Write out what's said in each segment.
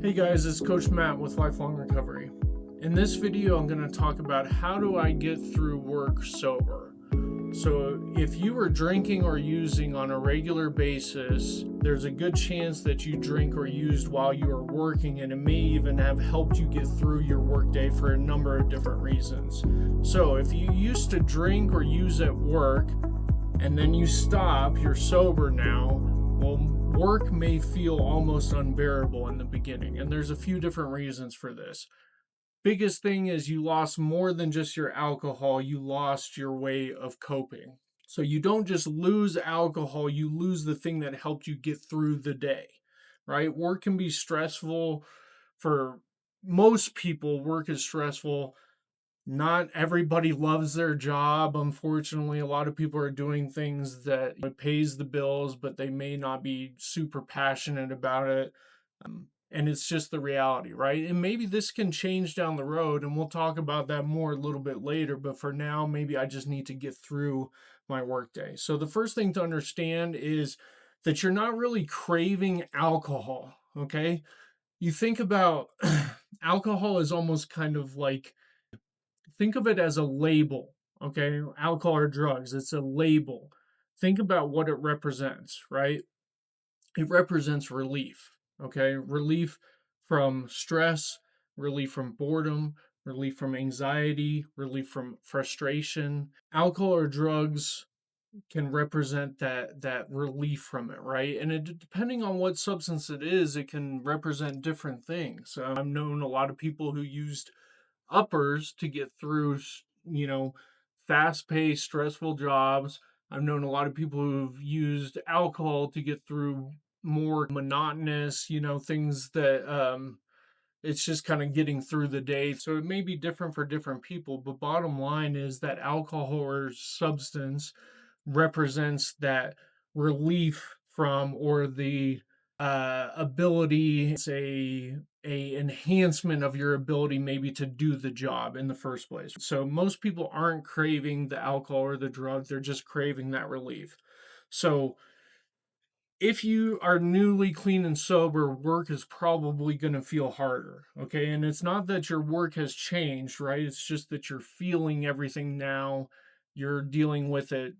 Hey guys, it's Coach Matt with Lifelong Recovery. In this video, I'm going to talk about how do I get through work sober. So if you are drinking or using on a regular basis, there's a good chance that you drink or used while you are working, and it may even have helped you get through your workday for a number of different reasons. So if you used to drink or use at work and then you stop, you're sober now, well, work may feel almost unbearable in the beginning, and there's a few different reasons for this. Biggest thing is you lost more than just your alcohol, you lost your way of coping. So you don't just lose alcohol, you lose the thing that helped you get through the day, right? Work can be stressful for most people. Work is stressful. Not everybody loves their job. Unfortunately, a lot of people are doing things that it pays the bills, but they may not be super passionate about it. And it's just the reality, right? And maybe this can change down the road, and we'll talk about that more a little bit later. But for now, maybe I just need to get through my workday. So the first thing to understand is that you're not really craving alcohol, okay? You think about alcohol is almost kind of like, think of it as a label, okay? Alcohol or drugs, it's a label. Think about what it represents, right? It represents relief, okay? Relief from stress, relief from boredom, relief from anxiety, relief from frustration. Alcohol or drugs can represent that relief from it, right? And depending on what substance it is, it can represent different things. I've known a lot of people who used uppers to get through, fast paced, stressful jobs. I've known a lot of people who've used alcohol to get through more monotonous, things that it's just kind of getting through the day. So it may be different for different people, but bottom line is that alcohol or substance represents that relief from, or the ability, it's a enhancement of your ability maybe to do the job in the first place. So most people aren't craving the alcohol or the drug, they're just craving that relief. So if you are newly clean and sober, work is probably going to feel harder. Okay. And it's not that your work has changed, right? It's just that you're feeling everything now. You're dealing with it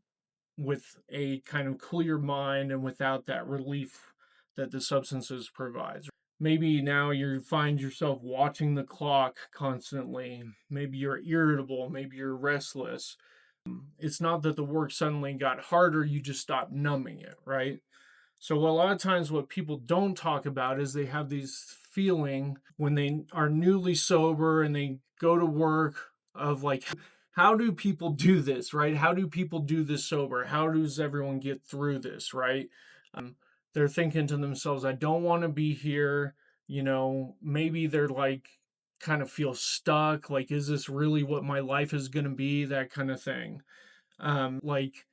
with a kind of clear mind and without that relief that the substances provides. Maybe now you find yourself watching the clock constantly. Maybe you're irritable. Maybe you're restless. It's not that the work suddenly got harder, you just stopped numbing it, right? So a lot of times what people don't talk about is they have these feeling when they are newly sober and they go to work of like, how do people do this, right? How do people do this sober? How does everyone get through this, right? Um, they're thinking to themselves, I don't want to be here. Maybe they're like kind of feel stuck. Like, is this really what my life is going to be? That kind of thing. Like,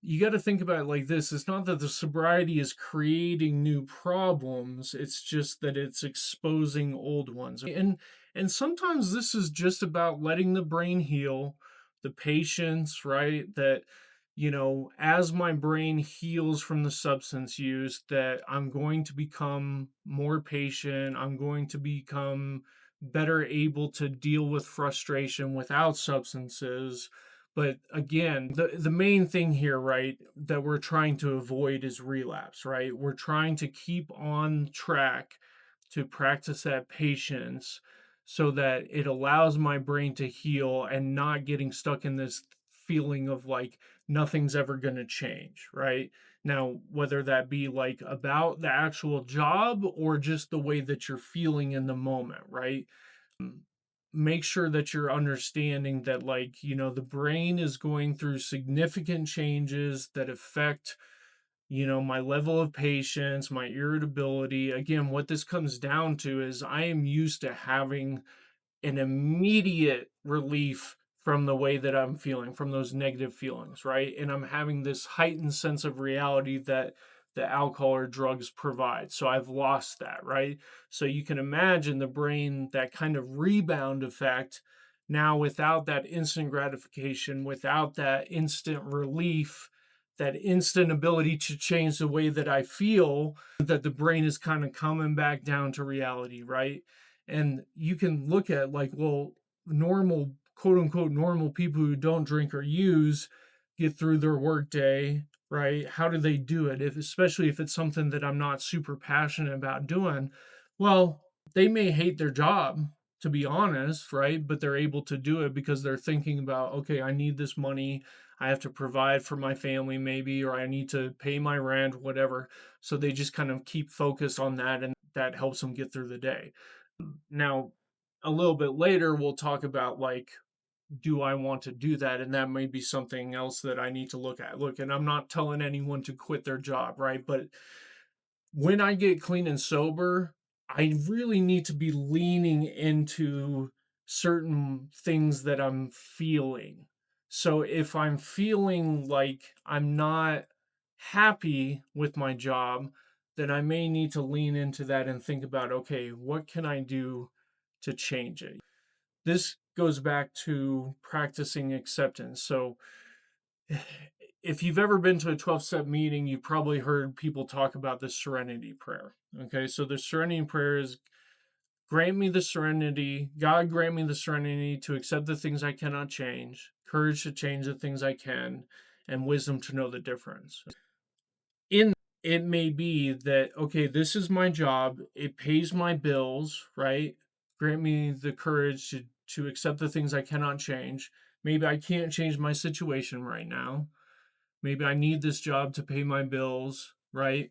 you got to think about it like this. It's not that the sobriety is creating new problems, it's just that it's exposing old ones. And sometimes this is just about letting the brain heal, the patience, right? That as my brain heals from the substance use, that I'm going to become more patient, I'm going to become better able to deal with frustration without substances. But again, the main thing here, right, that we're trying to avoid is relapse, right? We're trying to keep on track to practice that patience so that it allows my brain to heal and not getting stuck in this feeling of like nothing's ever going to change, right? Now, whether that be like about the actual job or just the way that you're feeling in the moment, right? Make sure that you're understanding that, like, the brain is going through significant changes that affect my level of patience, my irritability. Again, what this comes down to is I am used to having an immediate relief from the way that I'm feeling, from those negative feelings, right? And I'm having this heightened sense of reality that the alcohol or drugs provide. So I've lost that, right? So you can imagine the brain, that kind of rebound effect, now without that instant gratification, without that instant relief, that instant ability to change the way that I feel, that the brain is kind of coming back down to reality, right? And you can look at like, well, normal, quote unquote, normal people who don't drink or use get through their workday, right? How do they do it? If, especially if it's something that I'm not super passionate about doing, well, they may hate their job, to be honest, right? But they're able to do it because they're thinking about, okay, I need this money. I have to provide for my family, maybe, or I need to pay my rent, whatever. So they just kind of keep focused on that, and that helps them get through the day. Now, a little bit later, we'll talk about like, do I want to do that? And that may be something else that I need to look at. Look, and I'm not telling anyone to quit their job, right? But when I get clean and sober, I really need to be leaning into certain things that I'm feeling. So if I'm feeling like I'm not happy with my job, then I may need to lean into that and think about, okay, what can I do to change it? This goes back to practicing acceptance. So if you've ever been to a 12-step meeting, you've probably heard people talk about the serenity prayer. Okay, so the serenity prayer is, grant me the serenity, God grant me the serenity to accept the things I cannot change, courage to change the things I can, and wisdom to know the difference. In it may be that, okay, this is my job, it pays my bills, right? Grant me the courage to accept the things I cannot change. Maybe I can't change my situation right now. Maybe I need this job to pay my bills, right?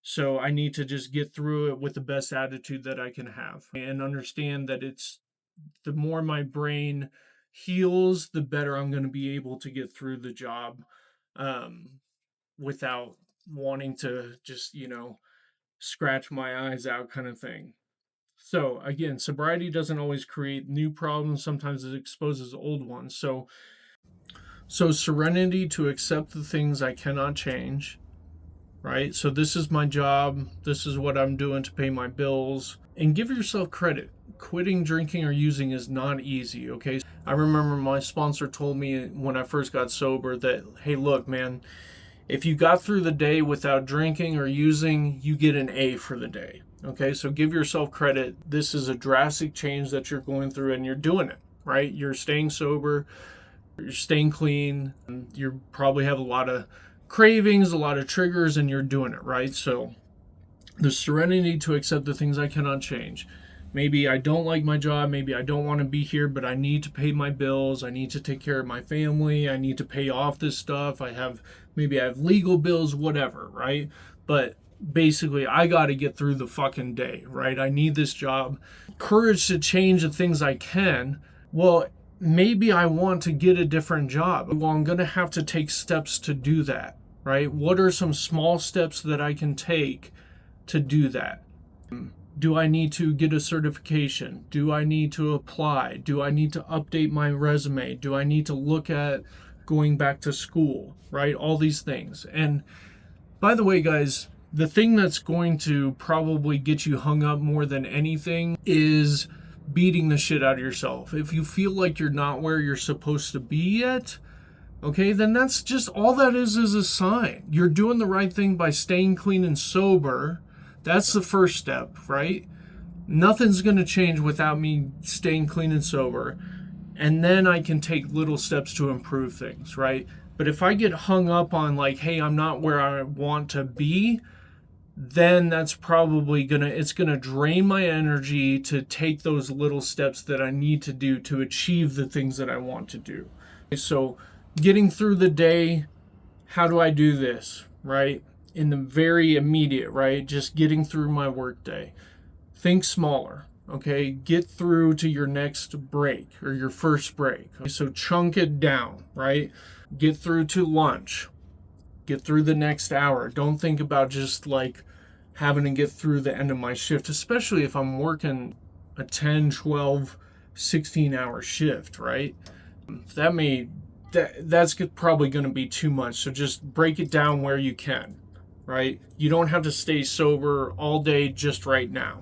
So I need to just get through it with the best attitude that I can have and understand that it's, the more my brain heals, the better I'm going to be able to get through the job, without wanting to just, scratch my eyes out kind of thing. So again, sobriety doesn't always create new problems. Sometimes it exposes old ones. So serenity to accept the things I cannot change, right? So this is my job. This is what I'm doing to pay my bills. And give yourself credit. Quitting drinking or using is not easy, okay? I remember my sponsor told me when I first got sober that, hey, look, man, if you got through the day without drinking or using, you get an A for the day. Okay, so give yourself credit. This is a drastic change that you're going through and you're doing it, right? You're staying sober, you're staying clean, and you probably have a lot of cravings, a lot of triggers, and you're doing it, right? So the serenity to accept the things I cannot change. Maybe I don't like my job, maybe I don't want to be here, but I need to pay my bills, I need to take care of my family, I need to pay off this stuff, maybe I have legal bills, whatever, right? But basically I got to get through the fucking day, right? I need this job. Courage to change the things I can. Well, maybe I want to get a different job. Well, I'm going to have to take steps to do that, right? What are some small steps that I can take to do that? Do I need to get a certification? Do I need to apply? Do I need to update my resume? Do I need to look at going back to school, right? All these things. And by the way, guys, the thing that's going to probably get you hung up more than anything is beating the shit out of yourself. If you feel like you're not where you're supposed to be yet, okay, then that's just all that is a sign. You're doing the right thing by staying clean and sober. That's the first step, right? Nothing's going to change without me staying clean and sober. And then I can take little steps to improve things, right? But if I get hung up on like, hey, I'm not where I want to be, then that's probably it's gonna drain my energy to take those little steps that I need to do to achieve the things that I want to do. So getting through the day, how do I do this, right? In the very immediate, right? Just getting through my workday. Think smaller, okay? Get through to your next break or your first break. So chunk it down, right? Get through to lunch. Get through the next hour. Don't think about just like having to get through the end of my shift, especially if I'm working a 10, 12, 16-hour shift, right? That's probably going to be too much. So just break it down where you can, right? You don't have to stay sober all day just right now.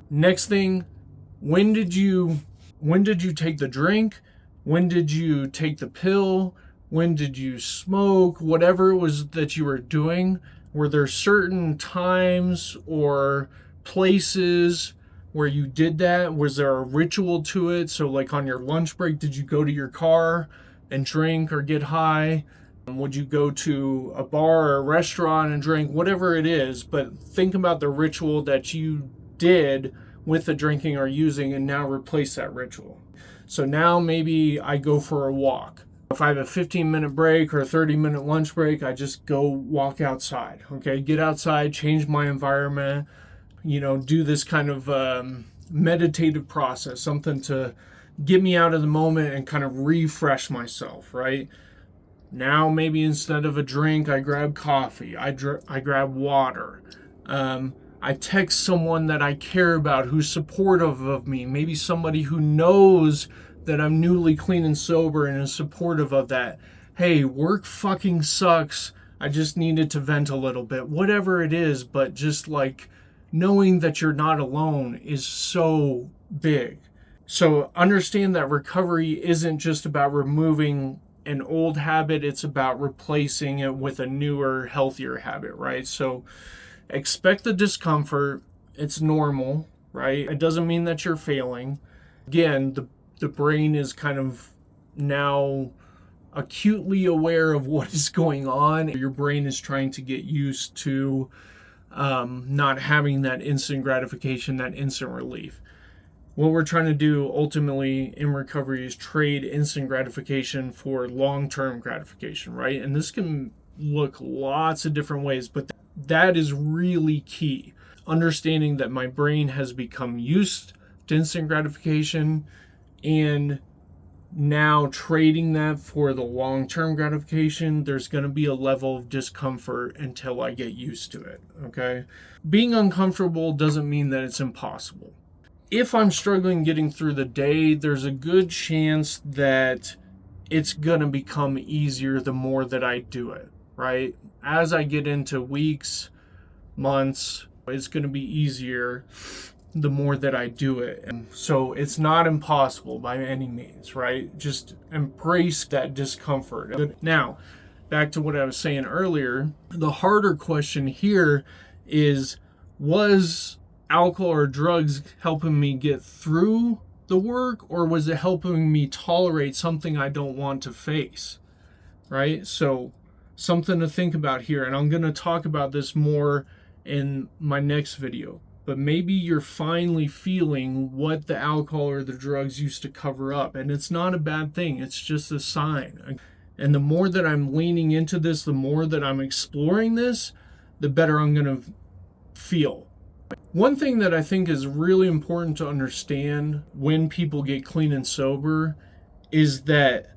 Next thing, when did you take the drink? When did you take the pill? When did you smoke? Whatever it was that you were doing, were there certain times or places where you did that? Was there a ritual to it? So like on your lunch break, did you go to your car and drink or get high? Would you go to a bar or a restaurant and drink? Whatever it is, but think about the ritual that you did with the drinking or using and now replace that ritual. So now maybe I go for a walk. If I have a 15-minute break or a 30-minute lunch break, I just go walk outside. Okay, get outside, change my environment, do this kind of meditative process, something to get me out of the moment and kind of refresh myself, right? Now maybe instead of a drink, I grab coffee, I grab water. I text someone that I care about who's supportive of me, maybe somebody who knows that I'm newly clean and sober and is supportive of that. Hey, work fucking sucks. I just needed to vent a little bit. Whatever it is, but just like knowing that you're not alone is so big. So understand that recovery isn't just about removing an old habit, it's about replacing it with a newer, healthier habit, right? So expect the discomfort. It's normal, right? It doesn't mean that you're failing. Again, the brain is kind of now acutely aware of what is going on. Your brain is trying to get used to not having that instant gratification, that instant relief. What we're trying to do ultimately in recovery is trade instant gratification for long-term gratification, right? And this can look lots of different ways, but that is really key. Understanding that my brain has become used to instant gratification and now trading that for the long-term gratification, there's going to be a level of discomfort until I get used to it, okay? Being uncomfortable doesn't mean that it's impossible. If I'm struggling getting through the day, there's a good chance that it's going to become easier the more that I do it, right? As I get into weeks, months, it's going to be easier the more that I do it. And so it's not impossible by any means, right? Just embrace that discomfort. Now, back to what I was saying earlier, the harder question here is, was alcohol or drugs helping me get through the work, or was it helping me tolerate something I don't want to face, right? So something to think about here, and I'm going to talk about this more in my next video, but maybe you're finally feeling what the alcohol or the drugs used to cover up, and it's not a bad thing, it's just a sign. And the more that I'm leaning into this, the more that I'm exploring this, the better I'm going to feel. One thing that I think is really important to understand when people get clean and sober is that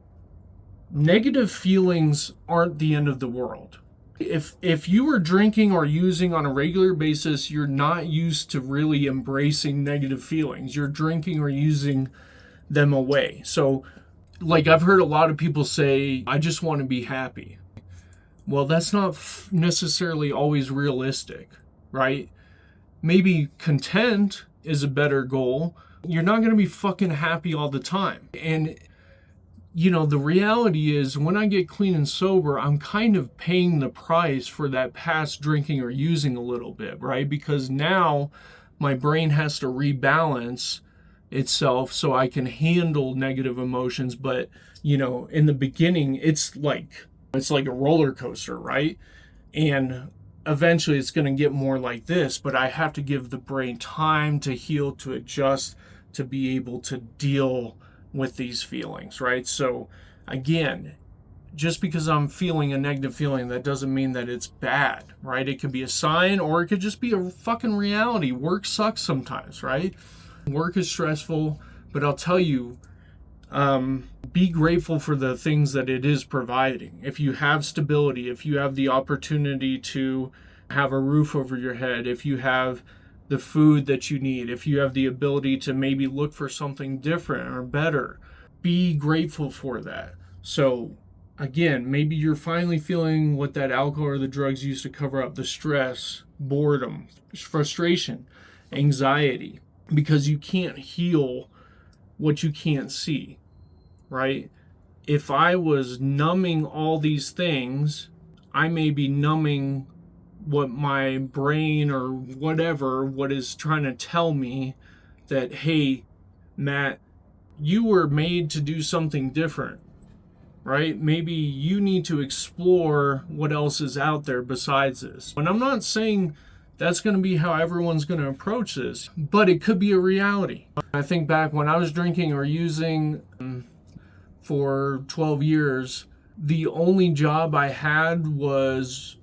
negative feelings aren't the end of the world. If you are drinking or using on a regular basis, you're not used to really embracing negative feelings. You're drinking or using them away. So, like I've heard a lot of people say, I just want to be happy. Well, that's not necessarily always realistic, right? Maybe content is a better goal. You're not going to be fucking happy all the time. And, the reality is when I get clean and sober, I'm kind of paying the price for that past drinking or using a little bit, right? Because now my brain has to rebalance itself so I can handle negative emotions. But, in the beginning, it's like a roller coaster, right? And eventually it's going to get more like this, but I have to give the brain time to heal, to adjust, to be able to deal with these feelings, right? So again, just because I'm feeling a negative feeling, that doesn't mean that it's bad, right? It could be a sign, or it could just be a fucking reality. Work sucks sometimes, right? Work is stressful, but I'll tell you, be grateful for the things that it is providing. If you have stability, if you have the opportunity to have a roof over your head, if you have the food that you need, if you have the ability to maybe look for something different or better, be grateful for that. So again, maybe you're finally feeling what that alcohol or the drugs used to cover up: the stress, boredom, frustration, anxiety, because you can't heal what you can't see, right? if I was numbing all these things, I may be numbing what my brain or whatever, what is trying to tell me that, hey, Matt, you were made to do something different, right? Maybe you need to explore what else is out there besides this. And I'm not saying that's going to be how everyone's going to approach this, but it could be a reality. I think back when I was drinking or using for 12 years, the only job I had was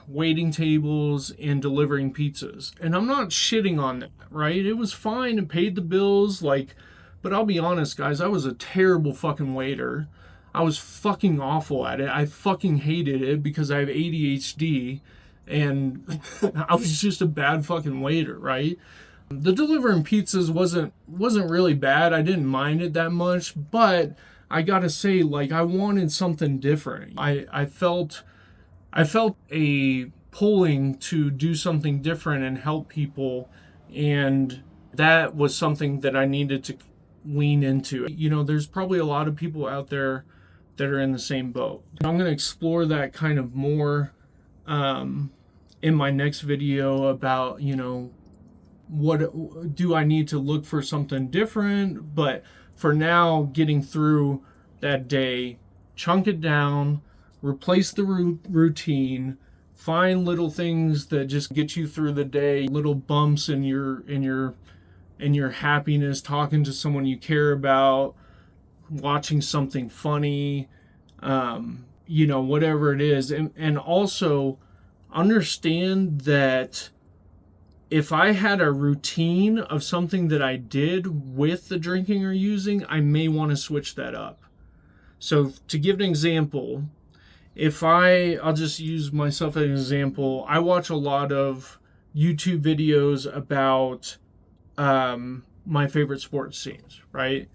waiting tables and delivering pizzas. And I'm not shitting on that, right? It was fine and paid the bills, like, but I'll be honest, guys, I was a terrible fucking waiter. I was fucking awful at it. I fucking hated it because I have ADHD and I was just a bad fucking waiter, right? The delivering pizzas wasn't really bad. I didn't mind it that much, but I gotta say, like, I wanted something different. I felt a pulling to do something different and help people, and that was something that I needed to lean into. You know, there's probably a lot of people out there that are in the same boat. I'm going to explore that kind of more in my next video about, you know, what do I need to look for something different. But for now, getting through that day, chunk it down, replace the routine, find little things that just get you through the day, little bumps in your happiness, talking to someone you care about, watching something funny, you know, whatever it is. And also understand that if I had a routine of something that I did with the drinking or using, I may want to switch that up. So to give an example, if I'll just use myself as an example, I watch a lot of YouTube videos about my favorite sports teams, right?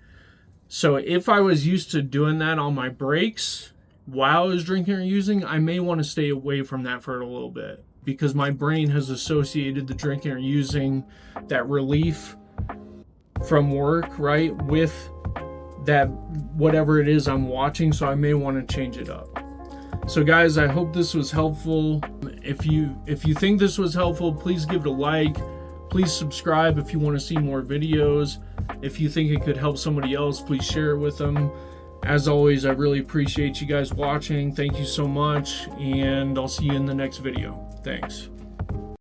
So if I was used to doing that on my breaks while I was drinking or using, I may want to stay away from that for a little bit because my brain has associated the drinking or using, that relief from work, right, with that whatever it is I'm watching. So I may want to change it up. So guys, I hope this was helpful. If you think this was helpful, please give it a like. Please subscribe if you want to see more videos. If you think it could help somebody else, please share it with them. As always, I really appreciate you guys watching. Thank you so much, and I'll see you in the next video. Thanks.